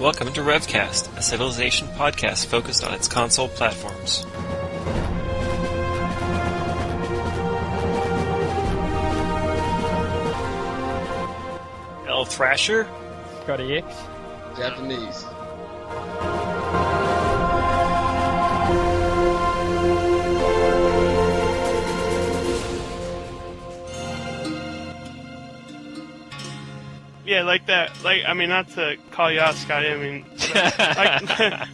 Welcome to RevCast, a Civilization podcast focused on its console platforms. El Thrasher, ScottieX, Japanese. Yeah, like that. Like, I mean, not to call you out, Scotty. I mean, like,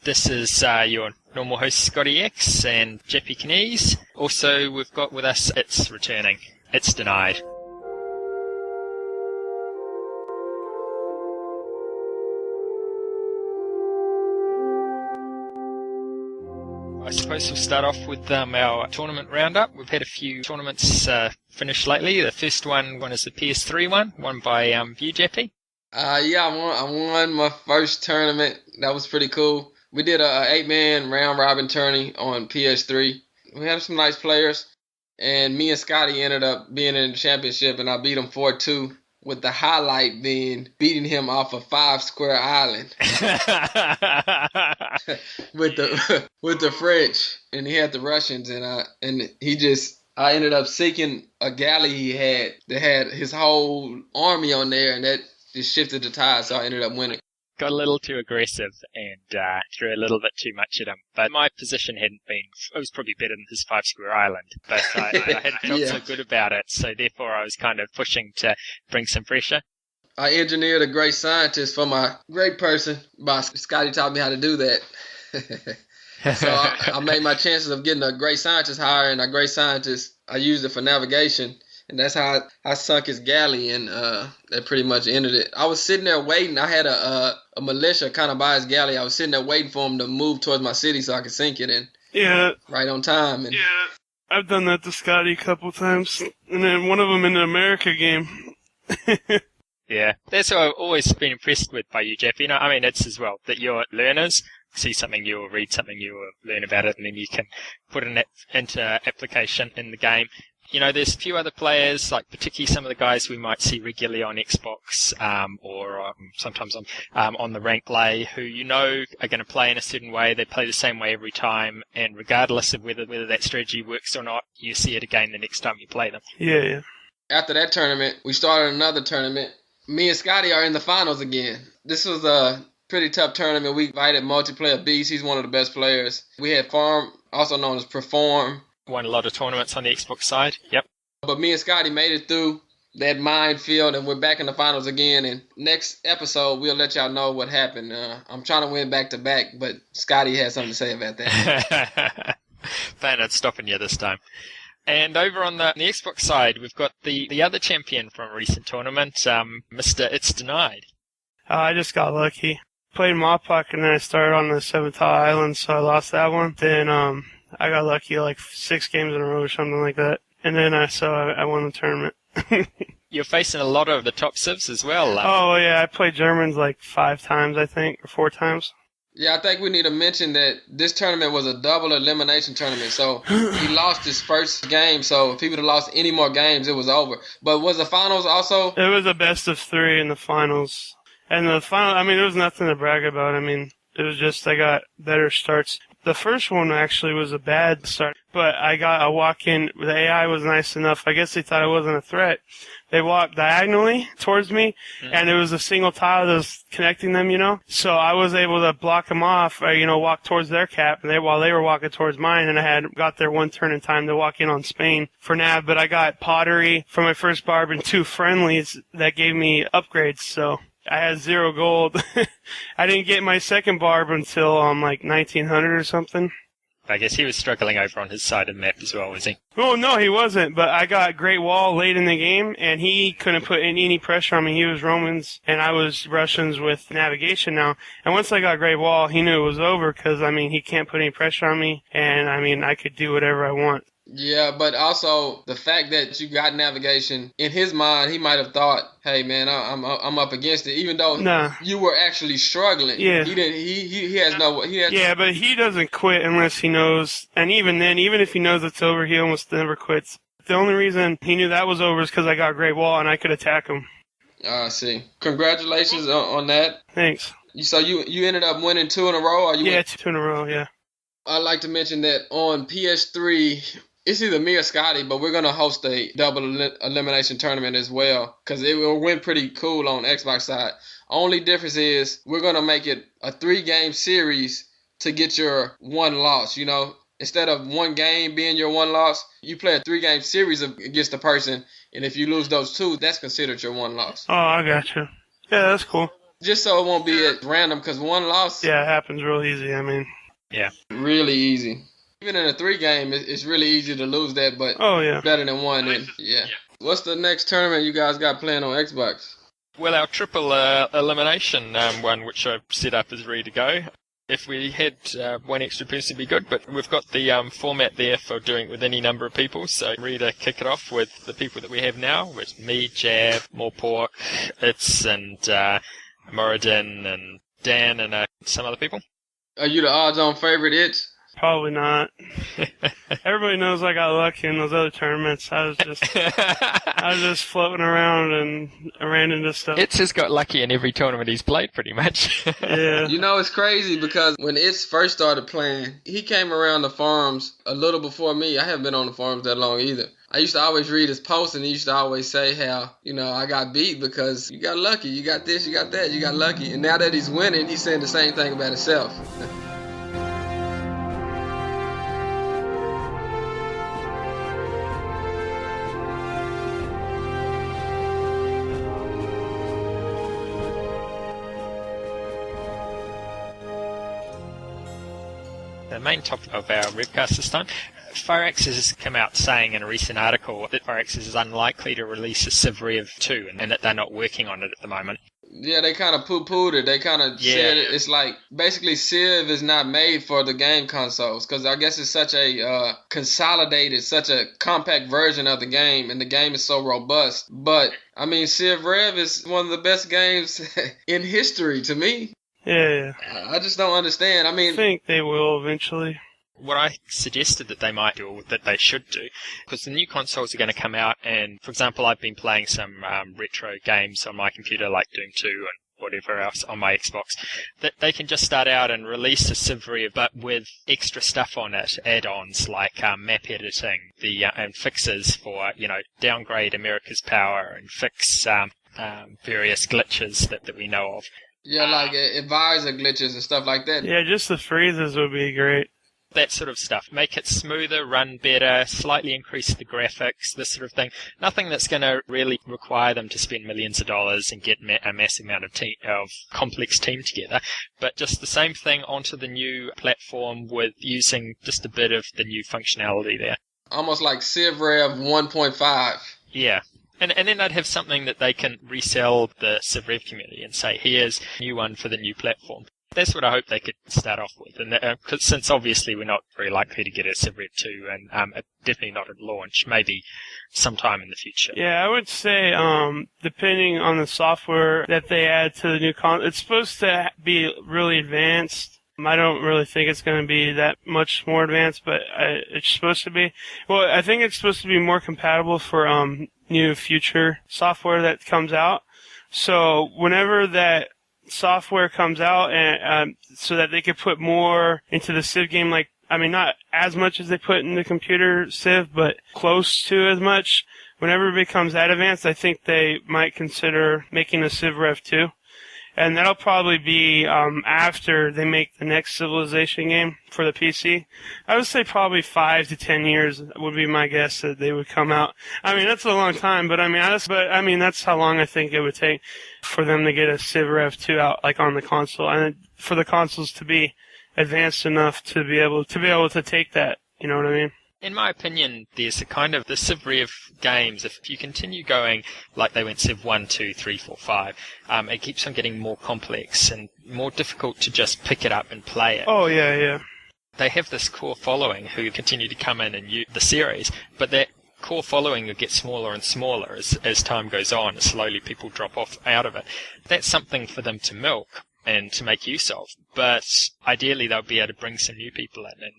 This is your normal host, ScottieX, and japyaknees. Also, we've got with us, It's returning. It's Denied. I suppose we'll start off with our tournament roundup. We've had a few tournaments finish lately. The first one is the PS3 one, won by ViewJappy. I won my first tournament. That was pretty cool. We did a 8-man round-robin tourney on PS3. We had some nice players, and me and Scotty ended up being in the championship, and I beat him 4-2, with the highlight being beating him off a 5-square island with the French, and he had the Russians, and I ended up sinking a galley he had that had his whole army on there, and that just shifted the tide, so I ended up winning. Got a little too aggressive and threw a little bit too much at him. But my position hadn't been, it was probably better than his 5-square island, but I hadn't felt so good about it, so therefore I was kind of pushing to bring some pressure. I engineered a great scientist for my great person. Scotty taught me how to do that. So I made my chances of getting a great scientist higher, and a great scientist, I used it for navigation. And that's how I sunk his galley, and that pretty much ended it. I was sitting there waiting. I had a militia kind of by his galley. I was sitting there waiting for him to move towards my city so I could sink it, and right on time. And I've done that to Scotty a couple times, and then one of them in the America game. Yeah, that's what I've always been impressed with by you, Jeff. You know, I mean, it's as well that you're learners. See something new or read something new or learn about it, and then you can put it into application in the game. You know, there's a few other players, like particularly some of the guys we might see regularly on Xbox or sometimes on the rank lay, who you know are going to play in a certain way. They play the same way every time, and regardless of whether that strategy works or not, you see it again the next time you play them. Yeah. After that tournament, we started another tournament. Me and Scotty are in the finals again. This was a pretty tough tournament. We invited multiplayer beast. He's one of the best players. We had Farm, also known as Perform. Won a lot of tournaments on the Xbox side. Yep. But me and Scotty made it through that minefield, and we're back in the finals again. And next episode, we'll let y'all know what happened. I'm trying to win back-to-back, but Scotty has something to say about that. They're not stopping you this time. And over on the Xbox side, we've got the other champion from a recent tournament, Mr. It's Denied. I just got lucky. Played Mopoc, and then I started on the 7th Island, so I lost that one. Then I got lucky like 6 games in a row or something like that. And then I won the tournament. You're facing a lot of the top civs as well. Oh, yeah. I played Germans like 5 times, I think, or 4 times. Yeah, I think we need to mention that this tournament was a double elimination tournament. So he lost his first game. So if he would have lost any more games, it was over. But was the finals also? It was a best of 3 in the finals. And the final, I mean, there was nothing to brag about. I mean, it was just I got better starts. The first one actually was a bad start, but I got a walk-in. The AI was nice enough. I guess they thought I wasn't a threat. They walked diagonally towards me, and it was a single tile that was connecting them, you know. So I was able to block them off, walk towards their cap, and while they were walking towards mine, and I had got there one turn in time to walk in on Spain for nav. But I got pottery for my first barb and 2 friendlies that gave me upgrades, so I had 0 gold. I didn't get my second barb until like 1900 or something. I guess he was struggling over on his side of the map as well, was he? Oh, no, he wasn't. But I got Great Wall late in the game, and he couldn't put any pressure on me. He was Romans, and I was Russians with navigation now. And once I got Great Wall, he knew it was over because, I mean, he can't put any pressure on me. And, I mean, I could do whatever I want. Yeah, but also the fact that you got navigation, in his mind, he might have thought, hey, man, I'm up against it, even though you were actually struggling. Yeah. He has no... Yeah, but he doesn't quit unless he knows. And even then, even if he knows it's over, he almost never quits. The only reason he knew that was over is because I got Great Wall and I could attack him. I see. Congratulations on that. Thanks. So you ended up winning 2 in a row? Or Yeah, 2 in a row, yeah. I'd like to mention that on PS3, it's either me or Scotty, but we're going to host a double elimination tournament as well because it went pretty cool on Xbox side. Only difference is we're going to make it a 3-game series to get your 1 loss, you know. Instead of 1 game being your 1 loss, you play a 3-game series against the person, and if you lose those 2, that's considered your 1 loss. Oh, I gotcha. Yeah, that's cool. Just so it won't be at random, because 1 loss... Yeah, it happens real easy, I mean. Yeah. Really easy. Even in a 3-game, it's really easy to lose that, but better than 1. And, yeah. What's the next tournament you guys got planned on Xbox? Well, our triple elimination one, which I've set up, is ready to go. If we had 1 extra person, it'd be good, but we've got the format there for doing it with any number of people, so ready to kick it off with the people that we have now, with me, Jab, Morpork, Itz, and Moradin, and Dan, and some other people. Are you the odds-on favorite, Itz? Probably not. Everybody knows I got lucky in those other tournaments. I was just floating around and ran into stuff. Itz has got lucky in every tournament he's played, pretty much. Yeah. You know, it's crazy because when Itz first started playing, he came around the forums a little before me. I haven't been on the forums that long either. I used to always read his posts, and he used to always say how, you know, I got beat because you got lucky, you got this, you got that, you got lucky. And now that he's winning, he's saying the same thing about himself. The main topic of our RevCast this time, Firaxis has come out saying in a recent article that Firaxis is unlikely to release a CivRev 2 and that they're not working on it at the moment. Yeah, they kind of poo-pooed it. They kind of said it's like, basically Civ is not made for the game consoles because I guess it's such a consolidated, such a compact version of the game, and the game is so robust. But, I mean, CivRev is one of the best games in history to me. Yeah. I just don't understand. I think they will eventually. What I suggested that they might do, or that they should do, because the new consoles are going to come out, and, for example, I've been playing some retro games on my computer, like Doom 2 and whatever else on my Xbox, that they can just start out and release a CivRev, but with extra stuff on it, add-ons like map editing, and fixes for, downgrade America's power and fix various glitches that we know of. Yeah, like advisor glitches and stuff like that. Yeah, just the freezes would be great. That sort of stuff. Make it smoother, run better, slightly increase the graphics, this sort of thing. Nothing that's going to really require them to spend millions of dollars and get a massive amount of complex team together. But just the same thing onto the new platform with using just a bit of the new functionality there. Almost like CivRev 1.5. Yeah. And then they'd have something that they can resell the CivRev community and say, here's a new one for the new platform. That's what I hope they could start off with. And since obviously we're not very likely to get a CivRev 2, and definitely not at launch, maybe sometime in the future. Yeah, I would say, depending on the software that they add to the new it's supposed to be really advanced. I don't really think it's going to be that much more advanced, but it's supposed to be. Well, I think it's supposed to be more compatible for new future software that comes out. So whenever that software comes out, and so that they could put more into the Civ game, like, I mean, not as much as they put in the computer Civ, but close to as much. Whenever it becomes that advanced, I think they might consider making a CivRev 2. And that'll probably be after they make the next Civilization game for the PC. I would say probably 5 to 10 years would be my guess that they would come out. I mean, that's a long time, but that's how long I think it would take for them to get a CivRev 2 out, like on the console, and for the consoles to be advanced enough to be able to take that. You know what I mean? In my opinion, there's a kind of the CivRev games, if you continue going like they went Civ 1, 2, 3, 4, 5, it keeps on getting more complex and more difficult to just pick it up and play it. Oh, yeah. They have this core following who continue to come in and use the series, but that core following will get smaller and smaller as time goes on, and slowly people drop off out of it. That's something for them to milk and to make use of, but ideally they'll be able to bring some new people in and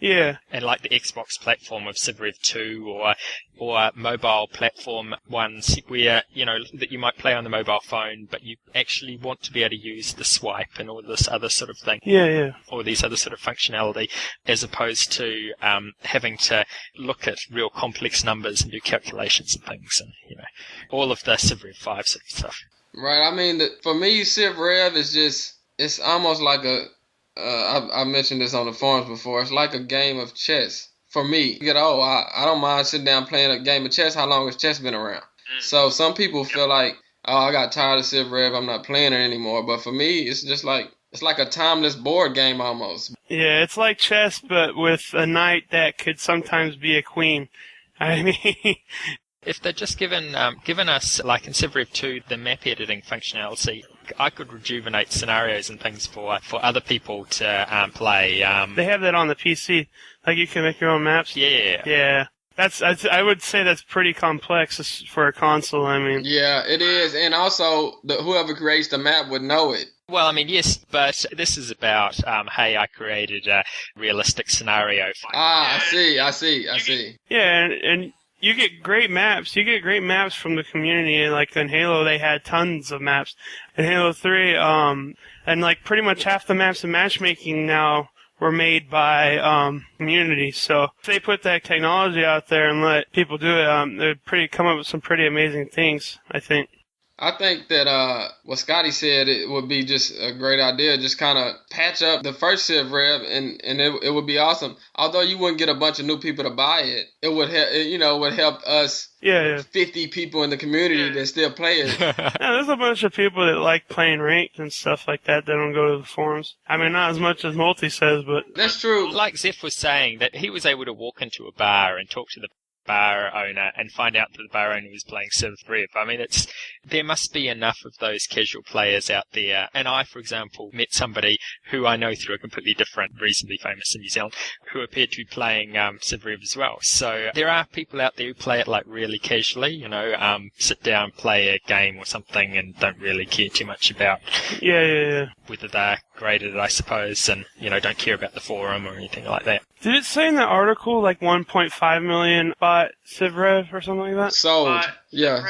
Yeah. And like the Xbox platform of CivRev 2 or mobile platform ones where, that you might play on the mobile phone, but you actually want to be able to use the swipe and all this other sort of thing. Yeah. Or these other sort of functionality, as opposed to having to look at real complex numbers and do calculations and things, and all of the CivRev 5 sort of stuff. Right. I mean, for me, CivRev is just, it's almost like I mentioned this on the forums before, it's like a game of chess. For me, I don't mind sitting down playing a game of chess. How long has chess been around? So some people feel like, I got tired of CivRev, I'm not playing it anymore. But for me, it's just like, it's like a timeless board game almost. Yeah, it's like chess, but with a knight that could sometimes be a queen. I mean... If they're just given us, like in CivRev 2, the map editing functionality, I could rejuvenate scenarios and things for other people to play. They have that on the PC. Like, you can make your own maps? Yeah. Yeah. I would say that's pretty complex for a console, I mean. Yeah, it is. And also, whoever creates the map would know it. Well, I mean, yes, but this is about, hey, I created a realistic scenario. I see. Yeah, and you get great maps. You get great maps from the community. Like in Halo, they had tons of maps. In Halo 3, and like pretty much half the maps in matchmaking now were made by community. So if they put that technology out there and let people do it, they'd come up with some pretty amazing things, I think. I think that what Scottie said, it would be just a great idea. Just kind of patch up the first CivRev, and it would be awesome. Although you wouldn't get a bunch of new people to buy it, it would help us. Yeah. 50 people in the community that still play it. Yeah, there's a bunch of people that like playing ranked and stuff like that. They don't go to the forums. I mean, not as much as Multi says, but that's true. Like Zeph was saying, that he was able to walk into a bar and talk to the bar owner and find out that the bar owner was playing CivRev. I mean, there must be enough of those casual players out there. And I, for example, met somebody who I know through a completely different, reasonably famous in New Zealand, who appeared to be playing CivRev as well. So there are people out there who play it like really casually, sit down, play a game or something, and don't really care too much about whether they're graded, I suppose, and don't care about the forum or anything like that. Did it say in that article like 1.5 million bought CivRev or something like that? Sold. Yeah.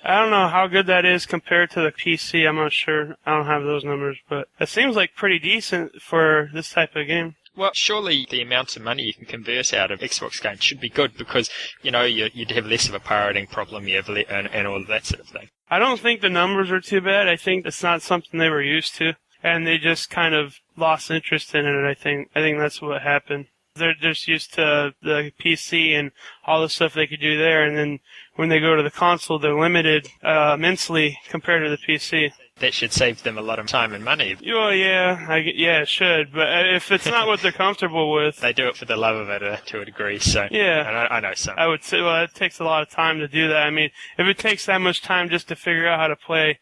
I don't know how good that is compared to the PC. I'm not sure. I don't have those numbers, but it seems like pretty decent for this type of game. Well, surely the amount of money you can convert out of Xbox games should be good because, you'd have less of a pirating problem and all of that sort of thing. I don't think the numbers are too bad. I think it's not something they were used to, and they just kind of lost interest in it, I think. I think that's what happened. They're just used to the PC and all the stuff they could do there, and then when they go to the console, they're limited immensely compared to the PC. That should save them a lot of time and money. Well, yeah, it should. But if it's not what they're comfortable with, they do it for the love of it to a degree. So yeah, and I know some. I would say, well, it takes a lot of time to do that. I mean, if it takes that much time just to figure out how to play,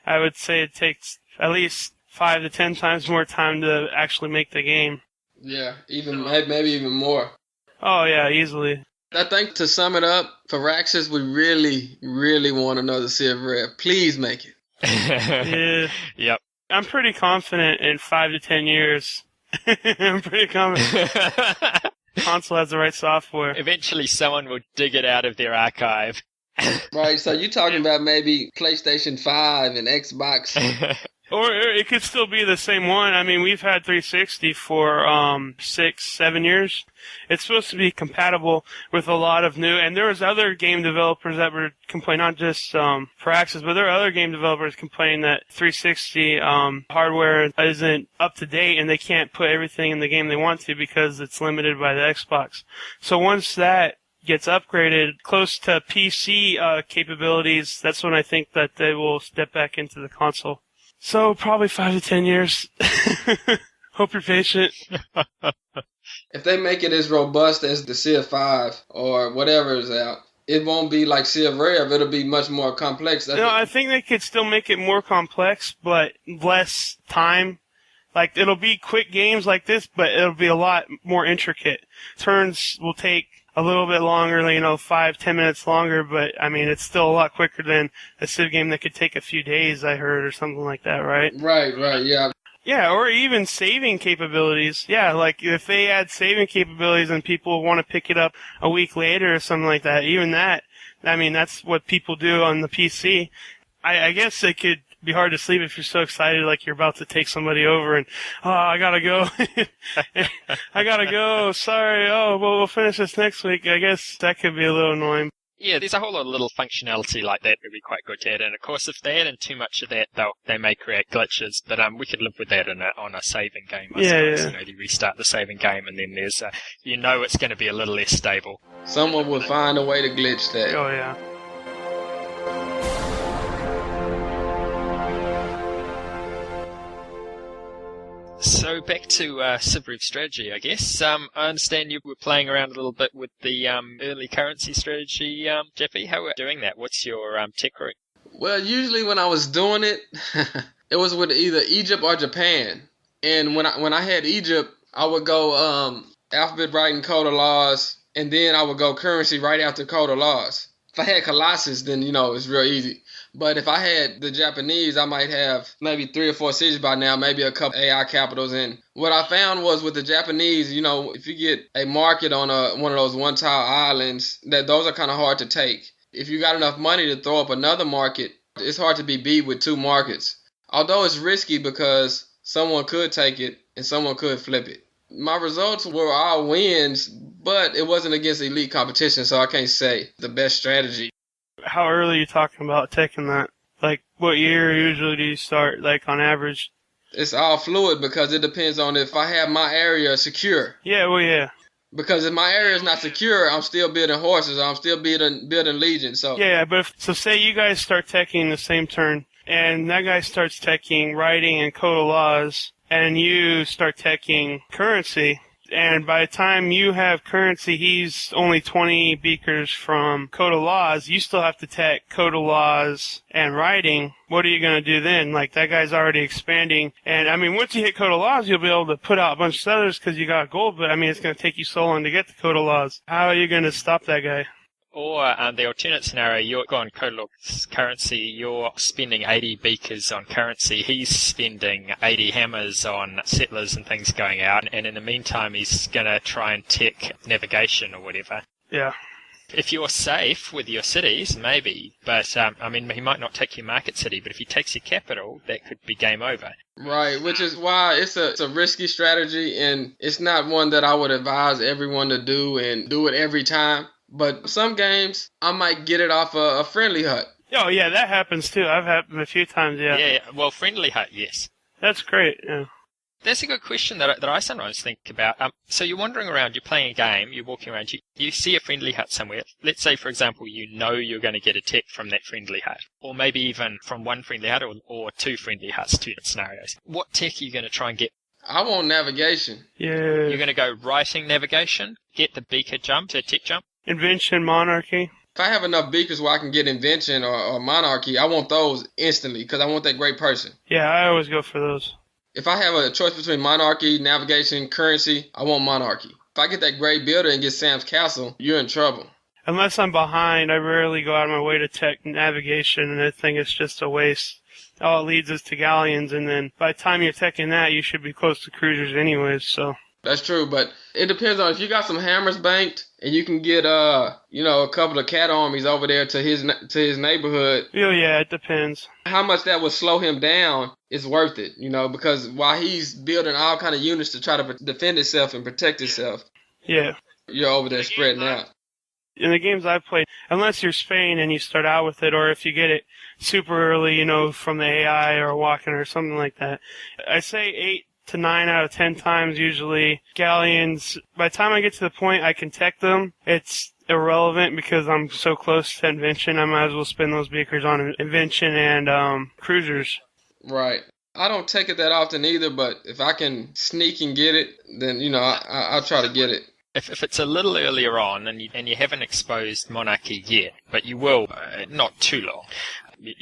I would say it takes at least 5 to 10 times more time to actually make the game. Yeah, maybe even more. Oh yeah, easily. I think to sum it up, Firaxis, we really, really want another CivRev. Please make it. Yeah. Yep. I'm pretty confident in 5 to 10 years. I'm pretty confident. Console has the right software. Eventually someone will dig it out of their archive. Right, so you're talking about maybe PlayStation 5 and Xbox. Or it could still be the same one. I mean, we've had 360 for 6, 7 years. It's supposed to be compatible with a lot of new, and there was other game developers that were complaining, not just Firaxis, but there are other game developers complaining that 360 hardware isn't up to date, and they can't put everything in the game they want to because it's limited by the Xbox. So once that gets upgraded close to PC capabilities, that's when I think that they will step back into the console. So probably 5 to 10 years. Hope you're patient. If they make it as robust as the Civ 5 or whatever is out, it won't be like CivRev. It'll be much more complex. I think they could still make it more complex, but less time. Like, it'll be quick games like this, but it'll be a lot more intricate. Turns will take a little bit longer, 5-10 minutes longer, but I mean, it's still a lot quicker than a Civ game that could take a few days, I heard, or something like that, right? Right, yeah. Yeah, or even saving capabilities. Yeah, like if they add saving capabilities and people want to pick it up a week later or something like that, even that, I mean, that's what people do on the PC. I guess it could be hard to sleep if you're so excited like you're about to take somebody over and, oh, I gotta go. I gotta go. Sorry. Oh, well, we'll finish this next week. I guess that could be a little annoying. Yeah, there's a whole lot of little functionality like that would be quite good to add. And of course, if they add in too much of that, they may create glitches. But we could live with that on a saving game. I suppose. Yeah. You know, you restart the saving game, and then there's it's going to be a little less stable. Someone will find a way to glitch that. Oh yeah. So back to CivRev strategy, I guess. I understand you were playing around a little bit with the early currency strategy, Jeffy. How are you doing that? What's your tech route? Well, usually when I was doing it, it was with either Egypt or Japan. And when I had Egypt, I would go alphabet writing code of laws, and then I would go currency right after code of laws. If I had Colossus, then, it's real easy. But if I had the Japanese, I might have maybe 3 or 4 cities by now, maybe a couple AI capitals. And what I found was with the Japanese, if you get a market on one of those one-tile islands, that those are kind of hard to take. If you got enough money to throw up another market, it's hard to be beat with 2 markets. Although it's risky because someone could take it and someone could flip it. My results were all wins, but it wasn't against elite competition, so I can't say the best strategy. How early are you talking about taking that? Like, what year usually do you start, like, on average? It's all fluid because it depends on if I have my area secure. Yeah, well, yeah. Because if my area is not secure, I'm still building horses. I'm still building legions. So Yeah, but so say you guys start teching the same turn, and that guy starts teching writing and code of laws, and you start teching currency. And by the time you have currency, he's only 20 beakers from code of laws. You still have to tech code of laws and writing. What are you going to do then? Like, that guy's already expanding. And, I mean, once you hit code of laws, you'll be able to put out a bunch of settlers because you got gold. But, I mean, it's going to take you so long to get to code of laws. How are you going to stop that guy? Or the alternate scenario, you're on Codalog's currency, you're spending 80 beakers on currency, he's spending 80 hammers on settlers and things going out, and in the meantime he's going to try and tech navigation or whatever. Yeah. If you're safe with your cities, maybe, but he might not take your market city, but if he takes your capital, that could be game over. Right, which is why it's a risky strategy, and it's not one that I would advise everyone to do and do it every time. But some games, I might get it off a friendly hut. Oh, yeah, that happens too. I've happened a few times, yeah. Yeah, well, friendly hut, yes. That's great, yeah. That's a good question that I sometimes think about. So you're wandering around, you're playing a game, you're walking around, you see a friendly hut somewhere. Let's say, for example, you know you're going to get a tech from that friendly hut. Or maybe even from one friendly hut or 2 friendly huts, 2 different scenarios. What tech are you going to try and get? I want navigation. Yeah. You're going to go writing navigation, get the beaker jump, the tech jump? Invention, Monarchy. If I have enough beakers where I can get Invention or Monarchy, I want those instantly because I want that great person. Yeah, I always go for those. If I have a choice between Monarchy, navigation, currency, I want Monarchy. If I get that great builder and get Sam's Castle, you're in trouble. Unless I'm behind, I rarely go out of my way to tech navigation, and I think it's just a waste. All it leads us to Galleons, and then by the time you're teching that, you should be close to cruisers anyways, so... That's true, but it depends on if you got some hammers banked and you can get a couple of cat armies over there to his neighborhood. Oh yeah, it depends. How much that would slow him down is worth it, because while he's building all kind of units to try to defend himself and protect himself. Yeah. You're over there spreading out. In the games I've played, unless you're Spain and you start out with it, or if you get it super early, from the AI or walking or something like that, I say 8 to 9 out of 10 times usually. Galleons, by the time I get to the point I can tech them, it's irrelevant because I'm so close to Invention. I might as well spend those beakers on Invention and cruisers. Right. I don't take it that often either, but if I can sneak and get it, then, I'll try to get it. If it's a little earlier on and you haven't exposed Monarchy yet, but you will not too long,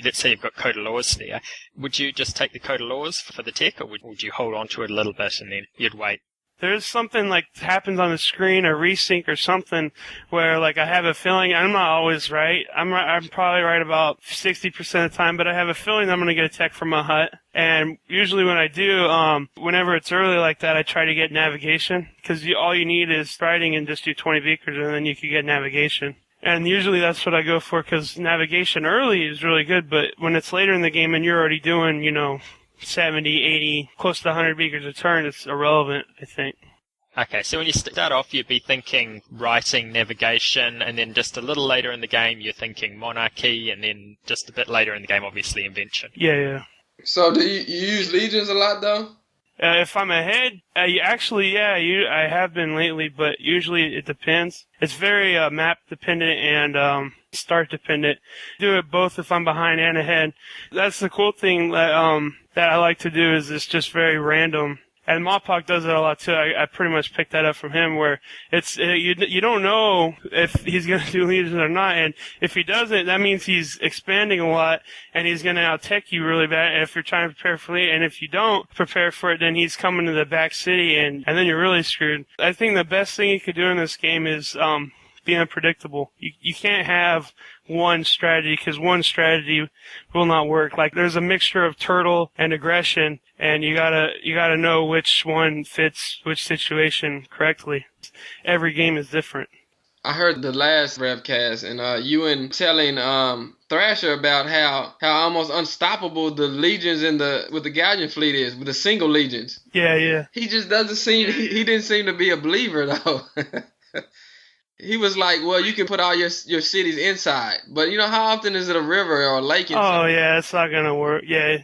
let's say you've got code of laws there, would you just take the code of laws for the tech, or would you hold on to it a little bit and then you'd wait? there's something like happens on the screen, a resync or something, where like I have a feeling, I'm not always right. I'm probably right about 60% of the time, but I have a feeling I'm going to get a tech from a hut. And usually when I do, whenever it's early like that, I try to get navigation, because all you need is striding and just do 20 beakers, and then you can get navigation. And usually that's what I go for, because navigation early is really good, but when it's later in the game and you're already doing, 70, 80, close to 100 beakers a turn, it's irrelevant, I think. Okay, so when you start off, you'd be thinking writing, navigation, and then just a little later in the game, you're thinking Monarchy, and then just a bit later in the game, obviously, Invention. Yeah. So do you use legions a lot, though? If I'm ahead, I have been lately, but usually it depends. It's very map dependent and start dependent. Do it both if I'm behind and ahead. That's the cool thing that I like to do, is it's just very random. And Mopok does it a lot too. I pretty much picked that up from him, where it's you don't know if he's going to do legions or not, and if he doesn't, that means he's expanding a lot, and he's going to out-tech you really bad if you're trying to prepare for it. And if you don't prepare for it, then he's coming to the back city, and then you're really screwed. I think the best thing you could do in this game is be unpredictable. You can't have one strategy, because one strategy will not work. Like, there's a mixture of turtle and aggression, and you gotta know which one fits which situation correctly. Every game is different. I heard the last RevCast, and you and telling Thrasher about how almost unstoppable the legions with the Galleon fleet is, with the single legions. Yeah. He just doesn't seem he didn't seem to be a believer though. He was like, well, you can put all your cities inside, but how often is it a river or a lake? Oh yeah, it's not gonna work. Yeah.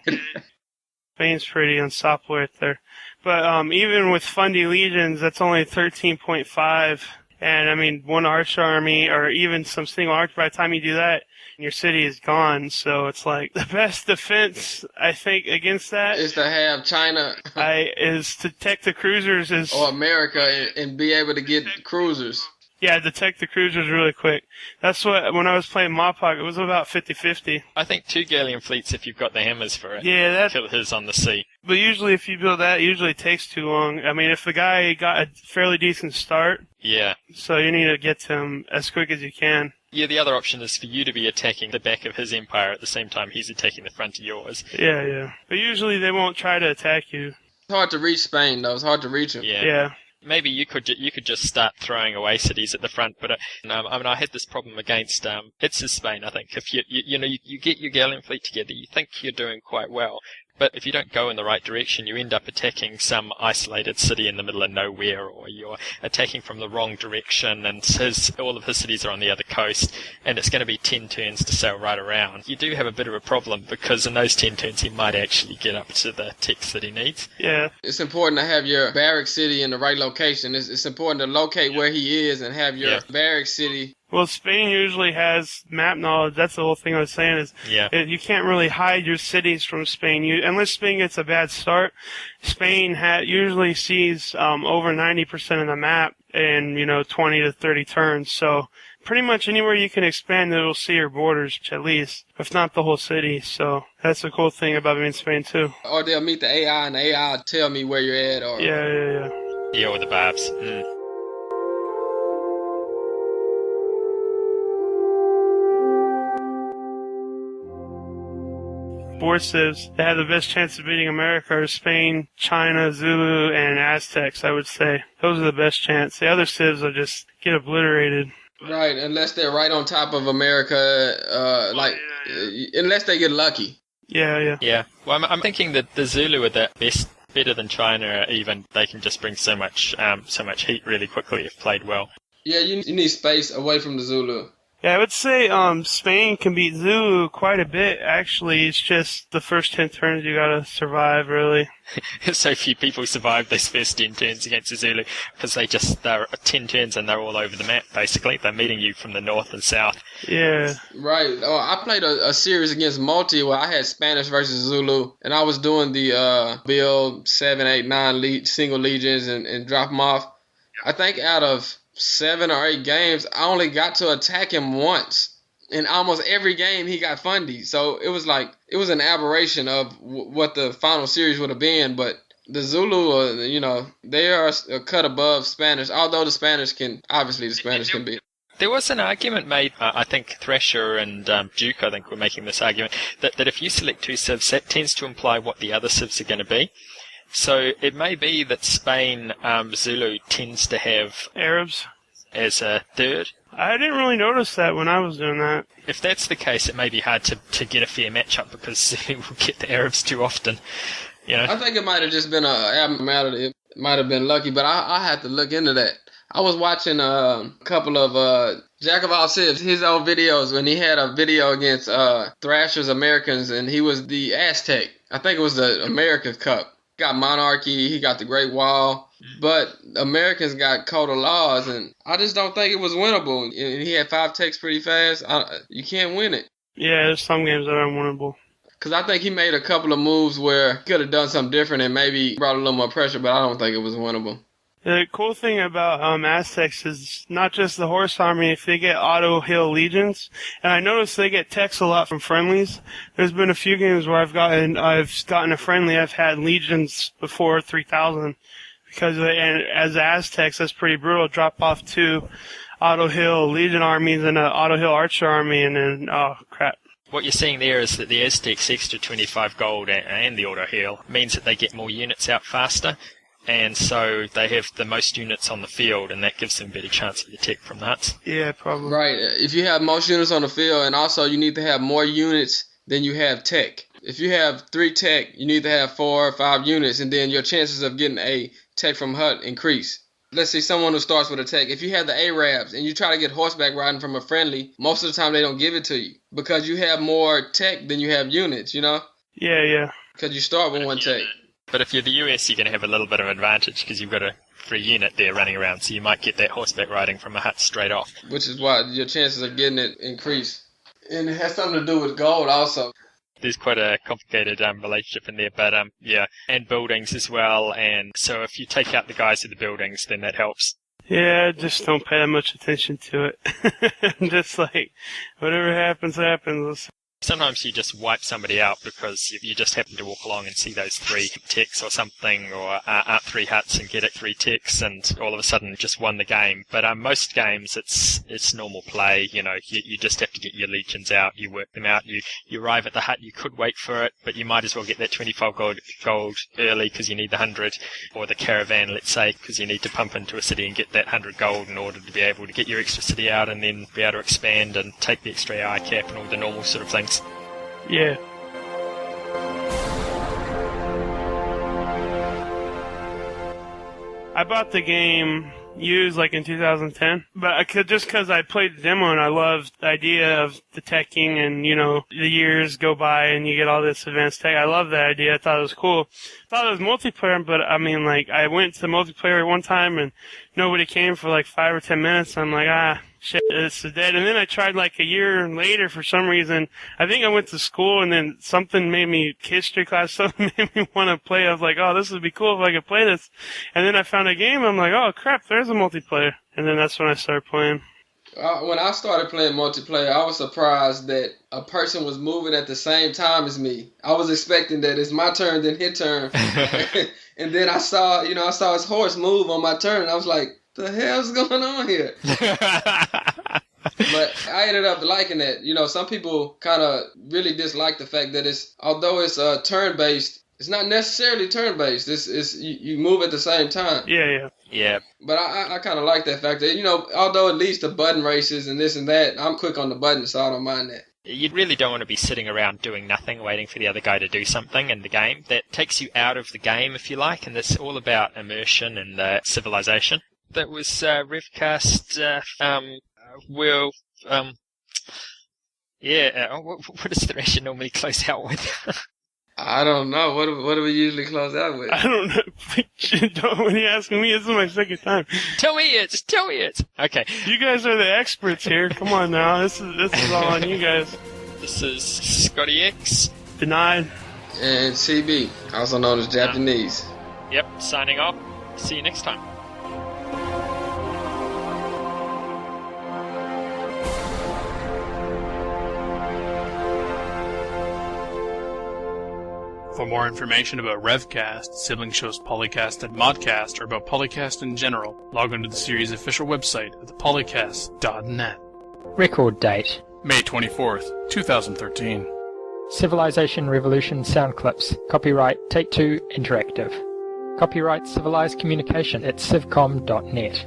Spain's pretty unstoppable right there. But even with Fundy Legions, that's only 13.5. And I mean, one arch army or even some single arch, by the time you do that, your city is gone. So it's like the best defense, I think, against that is to have China is to tech the cruisers or America and be able to get cruisers. Yeah, detect the cruisers really quick. That's what, when I was playing Mopok, it was about 50-50. I think 2 Galleon fleets if you've got the hammers for it. Yeah, that. Kill his on the sea. But usually if you build that, it usually takes too long. I mean, if the guy got a fairly decent start. Yeah. So you need to get to him as quick as you can. Yeah, the other option is for you to be attacking the back of his empire at the same time he's attacking the front of yours. Yeah. But usually they won't try to attack you. It's hard to reach Spain, though. It's hard to reach him. Yeah. Maybe you could just start throwing away cities at the front, but I had this problem against ITZ Spain. I think if you get your Galleon fleet together, you think you're doing quite well, but if you don't go in the right direction, you end up attacking some isolated city in the middle of nowhere, or you're attacking from the wrong direction, and all of his cities are on the other coast, and it's going to be 10 turns to sail right around. You do have a bit of a problem, because in those 10 turns he might actually get up to the techs that he needs. Yeah. It's important to have your barrack city in the right location. It's important to locate where he is and have your barrack city. Well, Spain usually has map knowledge. That's the whole thing I was saying is you can't really hide your cities from Spain. Unless Spain gets a bad start, Spain usually sees over 90% of the map in 20 to 30 turns. So pretty much anywhere you can expand, it'll see your borders at least, if not the whole city. So that's the cool thing about being in Spain too. Or they'll meet the AI and the AI will tell me where you're at. Or Yeah, with the Barbs. Board civs that have the best chance of beating America are Spain, China, Zulu, and Aztecs, I would say. Those are the best chance. The other civs will just get obliterated. Right, unless they're right on top of America, unless they get lucky. Yeah. Well, I'm thinking that the Zulu are the best, better than China. Even they can just bring so much heat really quickly if played well. Yeah, you need space away from the Zulu. Yeah, I would say Spain can beat Zulu quite a bit, actually. It's just the first 10 turns you gotta survive, really. So few people survive those first 10 turns against the Zulu, because they're 10 turns and they're all over the map, basically. They're meeting you from the north and south. Yeah. Right. Oh, I played a series against Multi where I had Spanish versus Zulu, and I was doing the build 7, 8, 9 single legions and drop them off. I think out of 7 or 8 games, I only got to attack him once. In almost every game, he got fundy. So it was an aberration of what the final series would have been. But The Zulu, they are a cut above Spanish, although the Spanish can be. There was an argument made, I think Thrasher and Duke, I think, were making this argument, that if you select two civs, that tends to imply what the other civs are going to be. So it may be that Spain, Zulu tends to have Arabs as a third. I didn't really notice that when I was doing that. If that's the case, it may be hard to get a fair matchup because Zulu will get the Arabs too often. I think it might have just been an abnormality. It might have been lucky, but I had to look into that. I was watching a couple of Jack of all civs, his old videos, when he had a video against Thrasher's Americans, and he was the Aztec. I think it was the America Cup. Got Monarchy, he got the Great Wall, but Americans got Code of Laws, and I just don't think it was winnable. And he had 5 techs pretty fast. You can't win it. Yeah, there's some games that are unwinnable. Because I think he made a couple of moves where he could have done something different and maybe brought a little more pressure, but I don't think it was winnable. The cool thing about Aztecs is not just the horse army, if they get auto-heal legions, and I noticed they get techs a lot from friendlies. There's been a few games where I've gotten a friendly, I've had legions before 3,000, because as Aztecs, that's pretty brutal. Drop off 2 auto-heal legion armies and an auto-heal archer army, and then, oh, crap. What you're seeing there is that the Aztecs extra 25 gold and the auto-heal means that they get more units out faster. And so they have the most units on the field, and that gives them a better chance of the tech from that. Yeah, probably. Right. If you have most units on the field, and also you need to have more units than you have tech. If you have 3 tech, you need to have 4 or 5 units, and then your chances of getting a tech from HUT increase. Let's see, someone who starts with a tech. If you have the Arabs and you try to get horseback riding from a friendly, most of the time they don't give it to you because you have more tech than you have units, Yeah. Because you start with 1 tech. But if you're the US, you're going to have a little bit of advantage because you've got a free unit there running around, so you might get that horseback riding from a hut straight off. Which is why your chances of getting it increase. And it has something to do with gold also. There's quite a complicated relationship in there, but yeah, and buildings as well, and so if you take out the guys with the buildings, then that helps. Yeah, just don't pay that much attention to it. Just like, whatever happens, happens. Sometimes you just wipe somebody out because you just happen to walk along and see those 3 ticks or something, or 3 huts and get it 3 ticks, and all of a sudden just won the game. But most games, it's normal play. You just have to get your legions out, you work them out, you arrive at the hut, you could wait for it, but you might as well get that 25 gold early because you need the 100, or the caravan, let's say, because you need to pump into a city and get that 100 gold in order to be able to get your extra city out and then be able to expand and take the extra AI cap and all the normal sort of things. Yeah. I bought the game used like in 2010, but just because I played the demo and I loved the idea of the teching and, the years go by and you get all this advanced tech. I love that idea. I thought it was cool. I thought it was multiplayer, but I went to multiplayer one time and nobody came for like 5 or 10 minutes. I'm like, shit, this is dead. And then I tried like a year later for some reason. I think I went to school and then something made me, history class, something made me want to play. I was like, oh, this would be cool if I could play this. And then I found a game. I'm like, oh, crap, there's a multiplayer. And then that's when I started playing. When I started playing multiplayer, I was surprised that a person was moving at the same time as me. I was expecting that it's my turn, then his turn. And then I saw his horse move on my turn. And I was like, the hell's going on here? But I ended up liking that. Some people kind of really dislike the fact that although it's turn-based, it's not necessarily turn-based. It's you move at the same time. Yeah. But I kind of like that fact that, although it leads to button races and this and that, I'm quick on the button, so I don't mind that. You really don't want to be sitting around doing nothing, waiting for the other guy to do something in the game. That takes you out of the game, if you like, and it's all about immersion and civilization. That was RevCast. What does Thrasher normally close out with? I don't know. What do we usually close out with? I don't know. When you're asking me, this is my second time. Tell me it. Okay. You guys are the experts here. Come on now. This is all on you guys. This is ScottieX. Denied. And CB, also known as Japyaknees. Yep, signing off. See you next time. For more information about RevCast, sibling shows PolyCast and Modcast, or about PolyCast in general, log on to the series' official website at thepolycast.net. Record date: May 24th, 2013. Civilization Revolution sound clips. Copyright Take-Two Interactive. Copyright Civilized Communication at civcom.net.